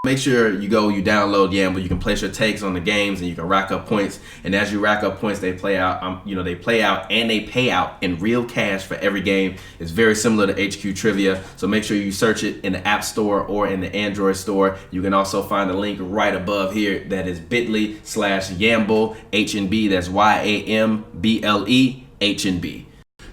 Make sure you download Yamble. You can place your takes on the games and you can rack up points. And as you rack up points, they play out and they pay out in real cash for every game. It's very similar to HQ Trivia. So make sure you search it in the App Store or in the Android store. You can also find the link right above here. That is bit.ly/Yamble HNB. That's YAMBLE HNB.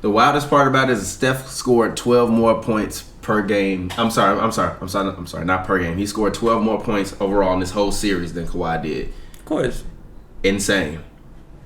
The wildest part about it is Steph scored 12 more points per game. I'm sorry, not per game. He scored 12 more points overall in this whole series than Kawhi did. Of course. Insane.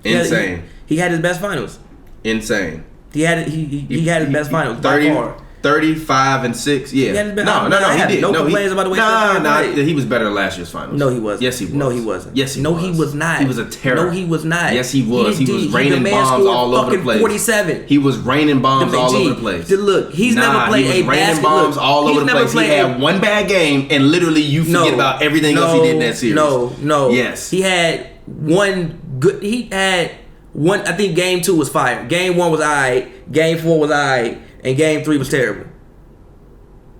He had his best finals. Insane. He had his best finals 30, by far. 35 and 6. Yeah. He had his best, no, he did. No complaints about the way Steph played. He was better than last year's finals. No, he wasn't. Yes, he was. No, he wasn't. Yes, he was. No, he was not. He was a terror. No, he was not. Yes, he was. He was raining bombs all over the place. 47. He was raining bombs all over the place. Look, he's never played a basket. Raining bombs all over the place. He had one bad game, and literally you forget about everything else he did in that series. No. Yes. He had one good. He had one. I think game 2 was fire. Game 1 was alright. Game 4 was alright, and game 3 was terrible.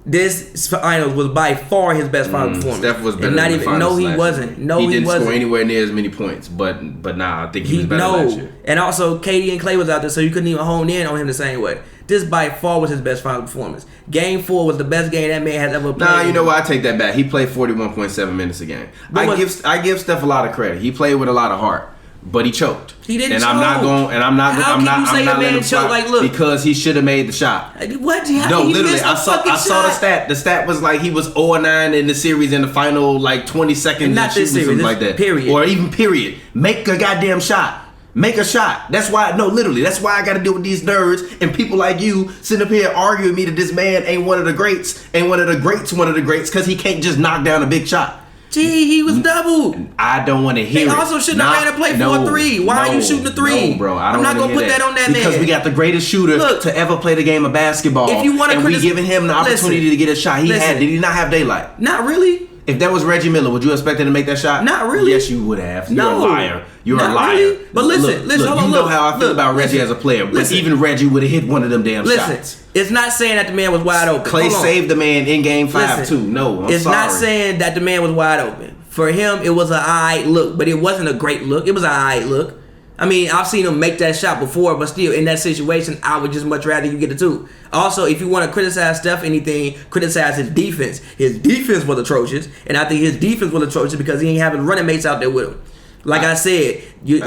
This finals was by far his best final performance. Steph was better than the finals. No, he wasn't. No, he didn't score anywhere near as many points. But I think he was better last year. And also, KD and Klay was out there, so you couldn't even hone in on him the same way. This by far was his best final performance. Game 4 was the best game that man has ever played. Nah, you know what? I take that back. He played 41.7 minutes a game. I give Steph a lot of credit. He played with a lot of heart. But he choked. He didn't choke. I'm not letting him choke? Like, look, because he should have made the shot. What? No, literally, I saw the stat. The stat was like he was 0-9 in the series in the final 20 seconds. Not this series, something like that. Period. Or even period. Make a goddamn shot. Make a shot. That's why. No, literally. That's why I got to deal with these nerds and people like you sitting up here arguing with me that this man ain't one of the greats, because he can't just knock down a big shot. Gee, he was doubled. I don't want to hear it. They also shouldn't have ran a play for a 3. Why are you shooting a 3? No, bro. I'm not gonna put that on that man. Because we got the greatest shooter to ever play the game of basketball. If you want to, and we giving him the opportunity to get a shot. Did he not have daylight? Not really. If that was Reggie Miller, would you expect him to make that shot? Not really. Yes, you would have. You're no. a liar. You're not a liar. Really. But listen. You know how I feel about Reggie as a player. But even Reggie would have hit one of them damn shots. It's not saying that the man was wide open. Klay saved the man in game 5 too. No, I'm sorry. It's not saying that the man was wide open. For him, it was an alright look, but it wasn't a great look. It was an alright look. I mean, I've seen him make that shot before, but still, in that situation, I would just much rather you get the 2. Also, if you want to criticize Steph anything, criticize his defense. His defense was atrocious, and I think his defense was atrocious because he ain't having running mates out there with him. Like I said, you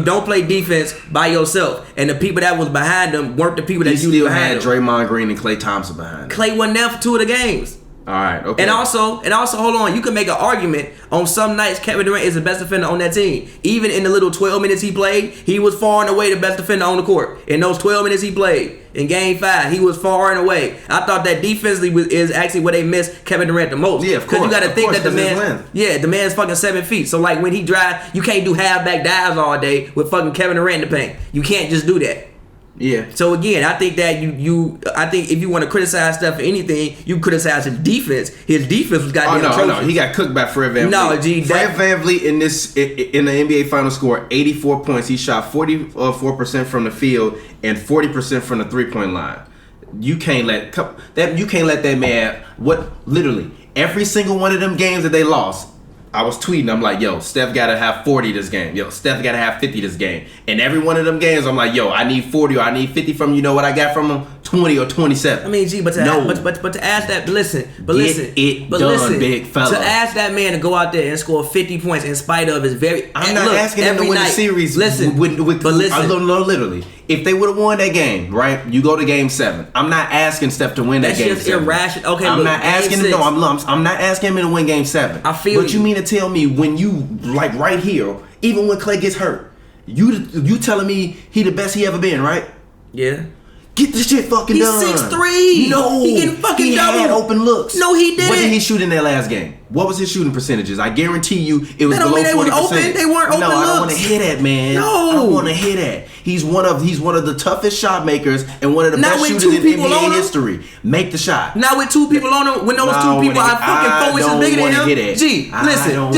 don't play defense by yourself, and the people that was behind him weren't the people that you still behind had Draymond Green and Klay Thompson behind him. Klay wasn't there for 2 of the games. All right, okay. And also, hold on. You can make an argument on some nights Kevin Durant is the best defender on that team. Even in the little 12 minutes he played, he was far and away the best defender on the court. In those 12 minutes he played in Game 5, he was far and away. I thought that defensively is actually where they missed Kevin Durant the most. Yeah, of course. Because you got to think that the man's fucking 7 feet. So like when he drives, you can't do halfback dives all day with fucking Kevin Durant in the paint. You can't just do that. Yeah. So again, I think that I think if you want to criticize Steph for anything, you criticize his defense. His defense was goddamn atrocious. No, he got cooked by Fred VanVleet. No, G. Fred VanVleet in the NBA Finals scored 84 points. He shot 44% from the field and 40% from the 3-point line. You can't let that man. Literally every single one of them games that they lost. I was tweeting, I'm like, yo, Steph got to have 40 this game. Yo, Steph got to have 50 this game. And every one of them games, I'm like, yo, I need 40 or I need 50 from you. Know what I got from him? 20 or 27. I mean, G, but to ask that, listen, big fella. To ask that man to go out there and score 50 points in spite of his I'm not asking him to win the series. Literally. If they would have won that game, right? You go to game 7. I'm not asking Steph to win that game 7. That's just irrational. Okay, I'm not asking him. No, I'm not asking him to win game 7. I feel But you mean to tell me when you right here, even when Klay gets hurt, you telling me he the best he ever been, right? Yeah. Get this shit fucking done. He's 6'3". No, he getting fucking double. He had open looks. No, he didn't. What did he shoot in that last game? What was his shooting percentages? I guarantee you it was below 40%. They weren't open No, looks. I don't want to hear that, man. No, I don't want to hear that. He's one of the toughest shot makers and one of the best shooters in NBA history. Make the shot. Not with 2 people on him. When those 2 people are fucking 4 inches bigger than him. Gee, listen.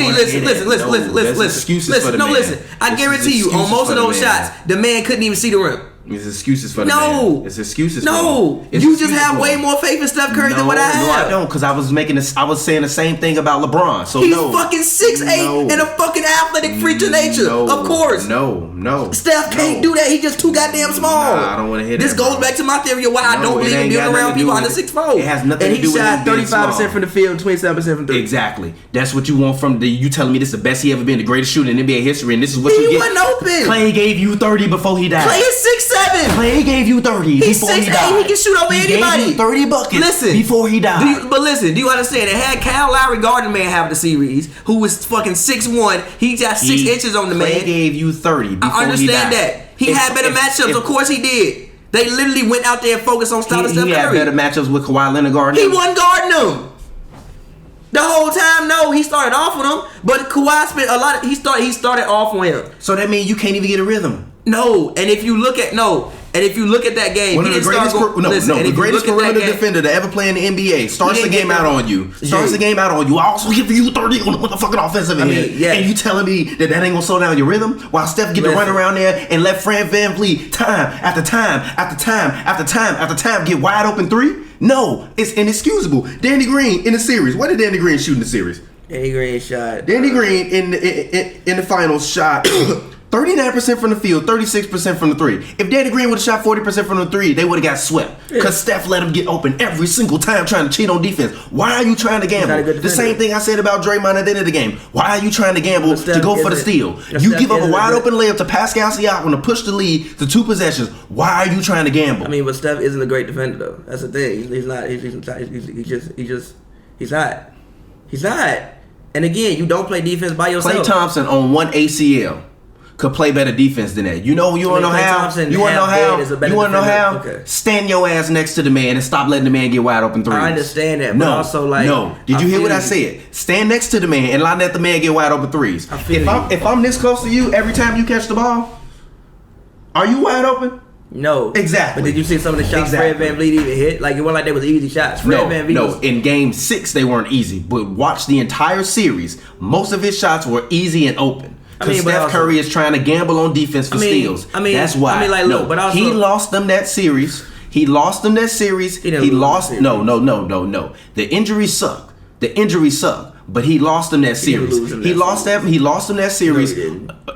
Excuses for the man. Listen. I guarantee you, on most of those shots, the man couldn't even see the rim. It's excuses for the No. man. It's excuses. No, for him. It's you just excuses have for way him. more faith in Steph Curry than what I have. No, I don't, because I was saying the same thing about LeBron. So He's no, fucking 6'8" and a fucking athletic freak to nature. No, of course. No. Steph can't do that. He just too goddamn small. Nah, I don't want to hear This that. goes bro. back to my theory of why I No, don't it believe in ain't being got nothing around to do people with under it. 6'4". It has nothing and to do with he him shot being 35% small. from the field, 27% from three. Exactly. That's what you want from you telling me this is the best he ever been, the greatest shooter in NBA history, and this is what He you get. wasn't open. Klay gave you 30 before he died. Klay is 6'7". Klay gave you 30 He's before he 6'8". died. He can shoot over anybody. Gave you 30 buckets Listen, before he died. Do you understand? It had Kyle Lowry Gardner man have the series, who was fucking 6'1". He got 6 inches on the Klay man. gave you 30 before I understand he died. that. He had better matchups. Of course he did. They literally went out there and focused on stopping Steph He had Curry. better matchups with Kawhi Leonard guarding He him. wasn't guarding them. The whole time, no, he started off on him, but Kawhi spent a lot of he started off on him. So that means you can't even get a rhythm. No, and if you look at that game, One he of the didn't greatest, start the greatest perimeter defender to ever play in the NBA starts the game out on you. Starts the game out on you. I also give you 30 on the fucking offensive end. And you telling me that ain't gonna slow down your rhythm while Steph get to run around there and let Fred VanVleet time after time after time after time after time get wide open three? No, it's inexcusable. Danny Green in the series. What did Danny Green shoot in the series? Danny Green shot. Danny Green in the finals shot 39% from the field, 36% from the three. If Danny Green would have shot 40% from the three, they would have got swept. Because Steph let him get open every single time trying to cheat on defense. Why are you trying to gamble? The same thing I said about Draymond at the end of the game. Why are you trying to gamble to go for the steal? You give up a wide open layup to Pascal Siakam to push the lead to 2 possessions. Why are you trying to gamble? I mean, but Steph isn't a great defender though. That's the thing. He's not. He's not. He's not. And again, you don't play defense by yourself. Klay Thompson on one ACL could play better defense than that. You wanna know how? You wanna know how? Okay. Stand your ass next to the man and stop letting the man get wide open threes. I understand that, but also no. Did you hear what I said? Stand next to the man and let the man get wide open threes. If I'm this close to you every time you catch the ball, are you wide open? No. Exactly. But did you see some of the shots Fred VanVleet even hit? Like, it wasn't like they was easy shots. No. In game 6 they weren't easy, but watch the entire series. Most of his shots were easy and open. Because Steph Curry is trying to gamble on defense for steals. That's why. He lost them that series. He lost. No. The injuries suck. But he lost them that series. He lost them that series.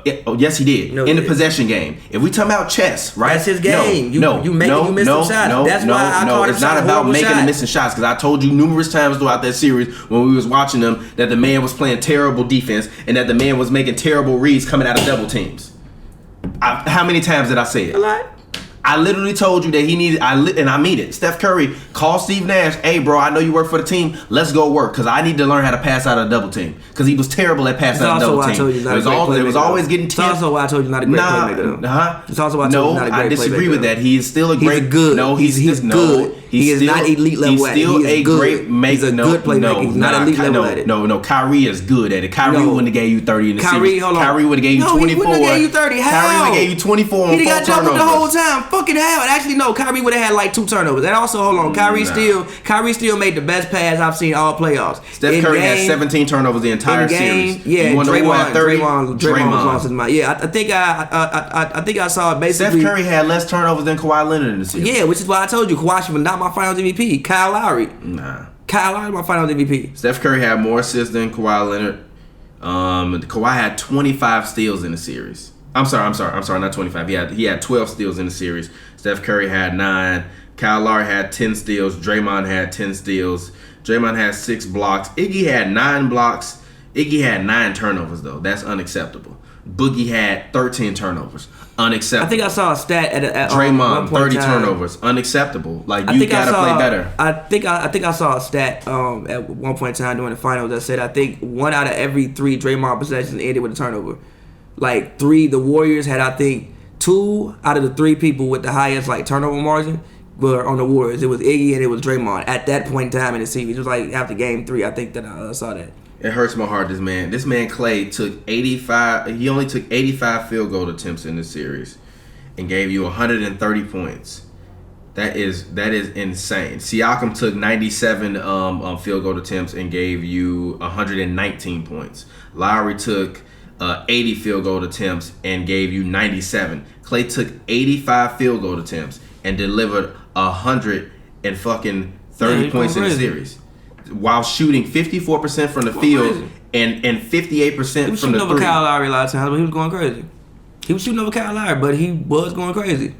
Yes, he did. In the possession game. If we talking about chess, right? That's his game. You miss some shots. That's why I call it it's not about making and missing shots. Because I told you numerous times throughout that series when we was watching them that the man was playing terrible defense and that the man was making terrible reads coming out of double teams. How many times did I say it? A lot. I literally told you that he needed, and I mean it. Steph Curry called Steve Nash, hey bro, I know you work for the team. Let's go work because I need to learn how to pass out of a double team because he was terrible at passing out of a double team. It was always getting tense. It's also why I told you not a great playmaker. It's also why I told you not a great playmaker. I disagree with that. He is still a great. He's good. No, he's good. He is not elite level at it. He's still a great maker. He's a good playmaker. He's not elite level at it. No, Kyrie is good at it. Kyrie wouldn't have gave you 30 in the series. Kyrie would have gave you 24. He wouldn't have gave you 30. How? Kyrie would have gave you 24 on 4 turnovers. He got doubled the whole time. Fucking hell. Actually, no. Kyrie would have had like 2 turnovers. And also, hold on. Kyrie still made the best pass I've seen all playoffs. Steph Curry had 17 turnovers the entire series. Yeah, Draymond was lost his mind. Yeah, I think I saw basically. Steph Curry had less turnovers than Kawhi Leonard in the series. Yeah, which is why I told you Kawhi should not my Finals MVP. Kyle Lowry. Nah. Kyle Lowry my Finals MVP. Steph Curry had more assists than Kawhi Leonard. Kawhi had 25 steals in the series. I'm sorry, not 25. He had 12 steals in the series. Steph Curry had 9. Kyle Lowry had 10 steals. Draymond had 10 steals. Draymond had 6 blocks. Iggy had 9 blocks. Iggy had 9 turnovers though. That's unacceptable. Boogie had 13 turnovers. Unacceptable. I think I saw a stat at Draymond 30 turnovers. Unacceptable. Like you gotta play better. I think I saw a stat at one point in time during the finals that said I think 1 out of every 3 Draymond possessions ended with a turnover. Like 3, the Warriors had I think 2 out of the 3 people with the highest like turnover margin were on the Warriors. It was Iggy and it was Draymond at that point in time in the series. It was like after game 3 I think that I saw that. It hurts my heart. This man Klay took 85. He only took 85 field goal attempts in this series, and gave you 130 points. That is insane. Siakam took 97 field goal attempts and gave you 119 points. Lowry took 80 field goal attempts and gave you 97. Klay took 85 field goal attempts and delivered 130 points in the series, while shooting 54% from the field and 58% from the three. Over Kyle Lowry a lot of times, but he was going crazy. He was shooting over Kyle Lowry, but he was going crazy.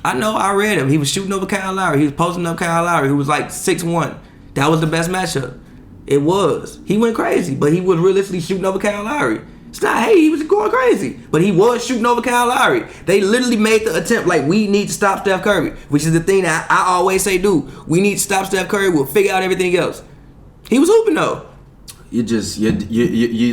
I know, I read him. He was shooting over Kyle Lowry. He was posting up Kyle Lowry, who was like 6'1". That was the best matchup. It was. He went crazy, but he was realistically shooting over Kyle Lowry. It's not, hey, he was going crazy, but he was shooting over Kyle Lowry. They literally made the attempt like, we need to stop Steph Curry, which is the thing that I always say, do. We need to stop Steph Curry. We'll figure out everything else. He was hooping though. You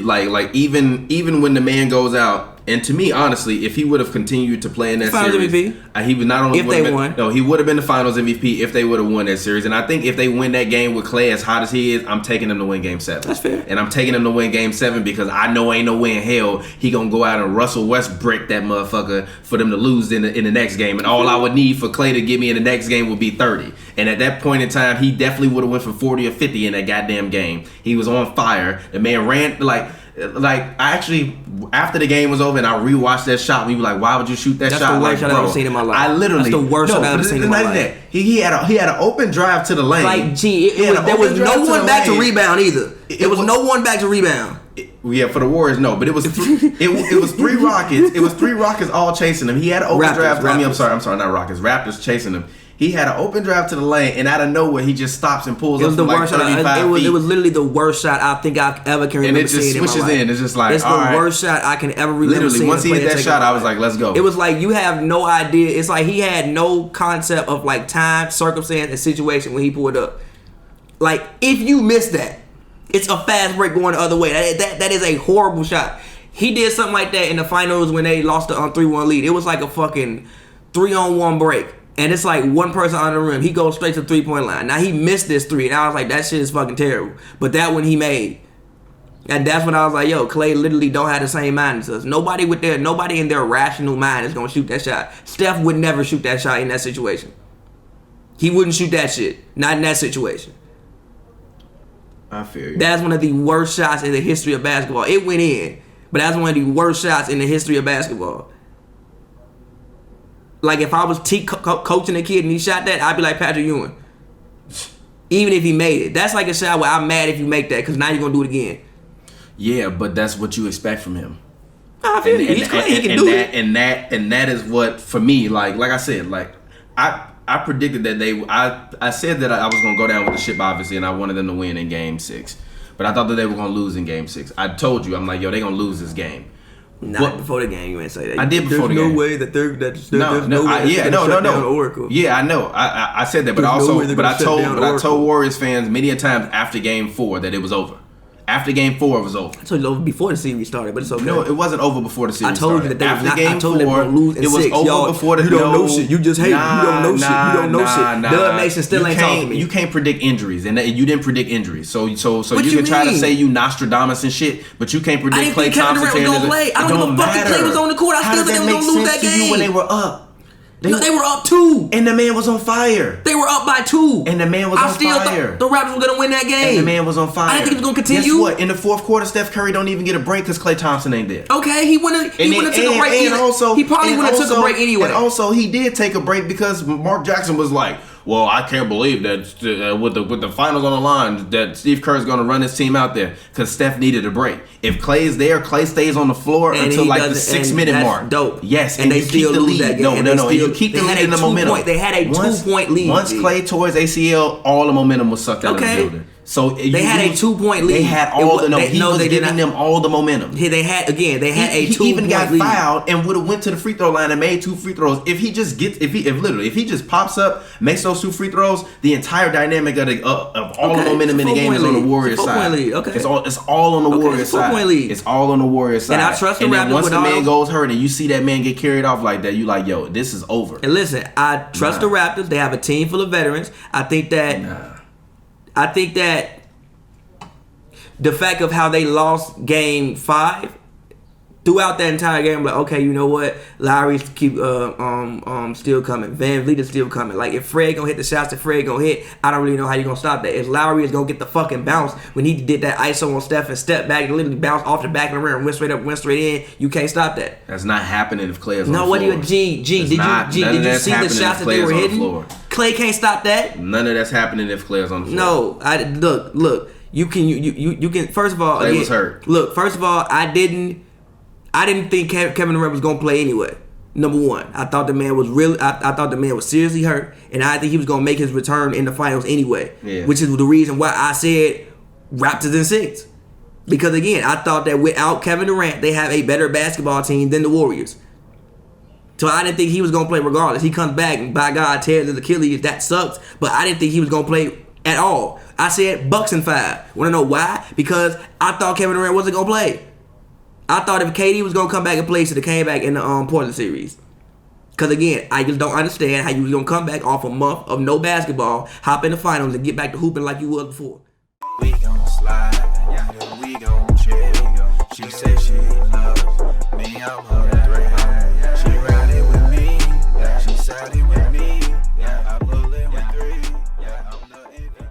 like even when the man goes out. And to me, honestly, if he would have continued to play in that Finals series, MVP. He would not only if they won. No, he would have been the Finals MVP if they would have won that series. And I think if they win that game with Klay as hot as he is, I'm taking them to win Game 7. That's fair. And I'm taking them to win Game 7 because I know ain't no way in hell he gonna go out and Russell Westbrook that motherfucker for them to lose in the next game. And all I would need for Klay to get me in the next game would be 30. And at that point in time, he definitely would have went for 40 or 50 in that goddamn game. He was on fire. The man ran like I actually, after the game was over and I rewatched that shot, we were like, why would you shoot that shot? That's the worst like, shot I've ever seen in my life. I literally, that's the worst shot I've ever seen in my life. That. He had an open drive to the lane. Like, there was no one back to rebound either. There was no one back to rebound. Yeah, for the Warriors, no, but it was it was three Rockets. It was three Rockets all chasing him. He had an open drive. Raptors. I'm sorry, not Rockets. Raptors chasing him. He had an open drive to the lane, and out of nowhere, he just stops and pulls up from like 35 feet. It was literally the worst shot I think I ever can remember seeing in my life. And it just switches in. It's just like, it's the worst shot I can ever remember literally, seeing. once he hit that shot, I was like, let's go. It was like, you have no idea. It's like he had no concept of like time, circumstance, and situation when he pulled up. Like, if you miss that, it's a fast break going the other way. That is a horrible shot. He did something like that in the finals when they lost the 3-1 lead. It was like a fucking 3-on-1 break. And it's like one person on the rim. He goes straight to the 3-point line. Now he missed this 3, and I was like, that shit is fucking terrible. But that one he made. And that's when I was like, yo, Klay literally don't have the same mind as us. Nobody in their rational mind is gonna shoot that shot. Steph would never shoot that shot in that situation. He wouldn't shoot that shit. Not in that situation. I feel you. That's one of the worst shots in the history of basketball. It went in, but that's one of the worst shots in the history of basketball. Like, if I was coaching a kid and he shot that, I'd be like Patrick Ewing. Even if he made it. That's like a shot where I'm mad if you make that, because now you're going to do it again. Yeah, but that's what you expect from him. I feel you. He's Klay. He can do it. And that is what, for me, like I said, like, I predicted that I said that I was going to go down with the ship, obviously, and I wanted them to win in Game 6. But I thought that they were going to lose in Game 6. I told you, I'm like, yo, they're going to lose this game. Not before the game, you ain't say that. I did before the game. There's no way that there's no way Oracle. Yeah, I know. I said that, but I told Warriors fans many a times after Game 4 that it was over. After Game 4, it was over. I told you it was over before the series started, but it's okay. No, it wasn't over before the series started. I told you that after not, Game 4, they were lose in it was 6. over Y'all, before the. You don't know shit. You just hate. You don't know shit. You don't know shit. Dub Nation still ain't talking to me. You can't predict injuries, and you didn't predict injuries. So you can try to say you Nostradamus and shit, but you can't predict Klay Thompson. I don't know if Klay was on the court. I still think they were gonna lose that game when they were up. They were up 2. And the man was on fire. They were up by 2. And the man was on fire. The Raptors were going to win that game. And the man was on fire. I didn't think he was going to continue. Guess what? In the fourth quarter, Steph Curry don't even get a break because Klay Thompson ain't there. Okay, he wouldn't have took a break. He probably wouldn't have took a break anyway. And also, he did take a break because Mark Jackson was like, well, I can't believe that with the finals on the line that Steve Kerr's going to run his team out there because Steph needed a break. If Klay is there, Klay stays on the floor until like the 6-minute mark. Dope. Yes, and they still lose that game. No. You keep the lead in the momentum. They had a 2-point lead. Once Klay tore his ACL, all the momentum was sucked out of the building. So they had a 2-point lead. They had all the he was giving them all the momentum. They had a 2-point lead. He even got fouled and would have went to the free throw line and made 2 free throws. If he just pops up, makes those 2 free throws, the entire dynamic of all the momentum in the game is on the Warriors side. Okay. It's all on the Warriors side. It's all on the Warriors side. And I trust the Raptors. Once the man goes hurt and you see that man get carried off like that, you like, yo, this is over. And listen, I trust the Raptors. They have a team full of veterans. I think that the fact of how they lost Game 5 throughout that entire game, I'm like, okay, you know what? Lowry's keep still coming. Van Vliet is still coming. Like, if Fred gonna hit the shots that Fred gonna hit, I don't really know how you gonna stop that. If Lowry is gonna get the fucking bounce when he did that ISO on Steph and step back and literally bounce off the back of the rim and went straight up, went straight in, you can't stop that. That's not happening if Klay is on the floor. No, what do you, did you see the shots that they were hitting? Klay can't stop that. None of that's happening if Klay is on the floor. No, look. You can. First of all, Klay was hurt. Look, first of all, I didn't think Kevin Durant was gonna play anyway. Number one, I thought the man was really. I thought the man was seriously hurt, and I think he was gonna make his return in the finals anyway. Yeah. Which is the reason why I said Raptors in 6. Because again, I thought that without Kevin Durant, they have a better basketball team than the Warriors. So I didn't think he was gonna play regardless. He comes back and by God tears his Achilles. That sucks. But I didn't think he was gonna play at all. I said Bucks in 5. Wanna know why? Because I thought Kevin Durant wasn't gonna play. I thought if KD was gonna come back and play, he should have came back in the Portland series. Cause again, I just don't understand how you was gonna come back off a month of no basketball, hop in the finals, and get back to hooping like you was before. We gon' slide, yeah, we gon' chill. She said she loves me, I'm her threat. She riding with me, she siding with